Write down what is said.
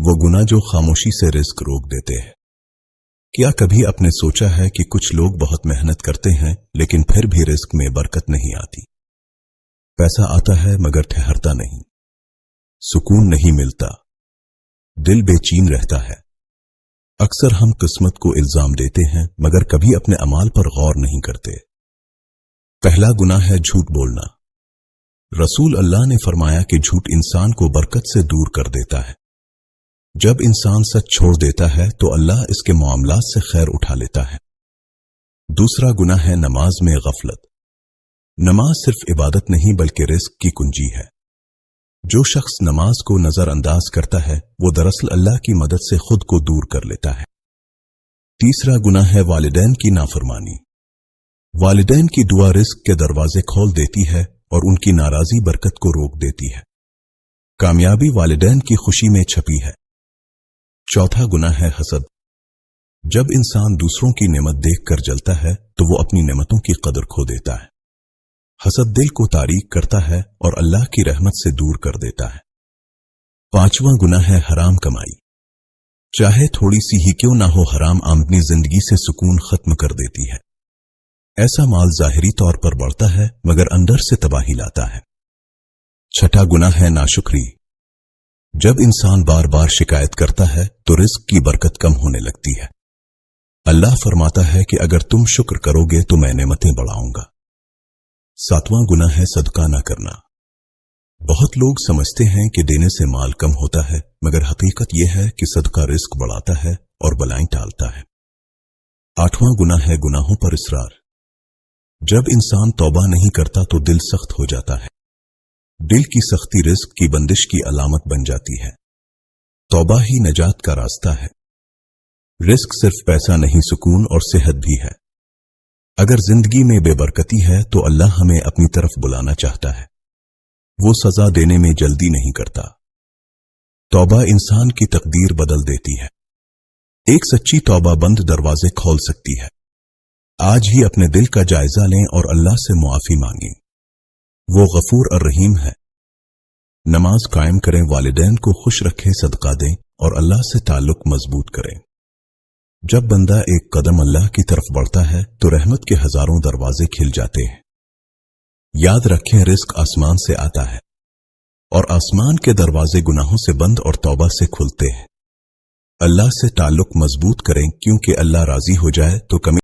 وہ गुनाह जो खामोशी से रिस्क रोक देते हैं। क्या कभी आपने सोचा है कि कुछ लोग बहुत मेहनत करते हैं लेकिन फिर भी रिस्क में बरकत नहीं आती? पैसा आता है मगर ठहरता नहीं, सुकून नहीं मिलता, दिल बेचैन रहता है। अक्सर हम किस्मत को इल्जाम देते हैं मगर कभी अपने अमाल पर गौर नहीं करते। पहला गुनाह है झूठ बोलना। रसूल अल्लाह ने फरमाया कि झूठ इंसान को बरकत से दूर कर देता है। जब इंसान सच छोड़ देता है तो अल्लाह इसके मामलात से खैर उठा लेता है। दूसरा गुनाह है नमाज में गफलत। नमाज सिर्फ इबादत नहीं बल्कि रिस्क की कुंजी है। जो शख्स नमाज को नजरअंदाज करता है वो दरअसल अल्लाह की मदद से खुद को दूर कर लेता है। तीसरा गुनाह है वालिदैन की नाफरमानी। वालिदैन की दुआ रिस्क के दरवाजे खोल देती है और उनकी नाराजगी बरकत को रोक देती है। कामयाबी वालिदैन की खुशी में छपी है। चौथा गुनाह है हसद। जब इंसान दूसरों की नेमत देखकर जलता है तो वो अपनी नेमतों की कदर खो देता है। हसद दिल को तारीक करता है और अल्लाह की रहमत से दूर कर देता है। पांचवां गुनाह है हराम कमाई। चाहे थोड़ी सी ही क्यों ना हो, हराम आमदनी जिंदगी से सुकून खत्म कर देती है। ऐसा माल जाहिरी तौर पर बढ़ता है मगर अंदर से तबाही लाता है। छठा गुनाह है नाशुक्री। जब इंसान बार बार शिकायत करता है तो रिस्क की बरकत कम होने लगती है। अल्लाह फरमाता है कि अगर तुम शुक्र करोगे तो मैं नेमतें बढ़ाऊंगा। सातवां गुनाह है सदका न करना। बहुत लोग समझते हैं कि देने से माल कम होता है मगर हकीकत यह है कि सदका रिस्क बढ़ाता है और बलाएं टालता है। आठवां गुनाह है गुनाहों पर इसरार। जब इंसान तौबा नहीं करता तो दिल सख्त हो जाता है। दिल की सख्ती रिस्क की बंदिश की अलामत बन जाती है। तौबा ही नजात का रास्ता है। रिस्क सिर्फ पैसा नहीं, सुकून और सेहत भी है। अगर जिंदगी में बेबरकती है तो अल्लाह हमें अपनी तरफ बुलाना चाहता है। वो सजा देने में जल्दी नहीं करता। तौबा इंसान की तकदीर बदल देती है। एक सच्ची तौबा बंद दरवाजे खोल सकती है। आज ही अपने दिल का जायजा लें और अल्लाह से मुआफी मांगें। वो गफूर और रहीम है। नमाज कायम करें, वालिदैन को खुश रखें, सदका दें और अल्लाह से ताल्लुक मजबूत करें। जब बंदा एक कदम अल्लाह की तरफ बढ़ता है तो रहमत के हजारों दरवाजे खिल जाते हैं। याद रखें, रिस्क आसमान से आता है और आसमान के दरवाजे गुनाहों से बंद और तौबा से खुलते हैं। अल्लाह से ताल्लुक मजबूत करें क्योंकि अल्लाह राजी हो जाए तो कमी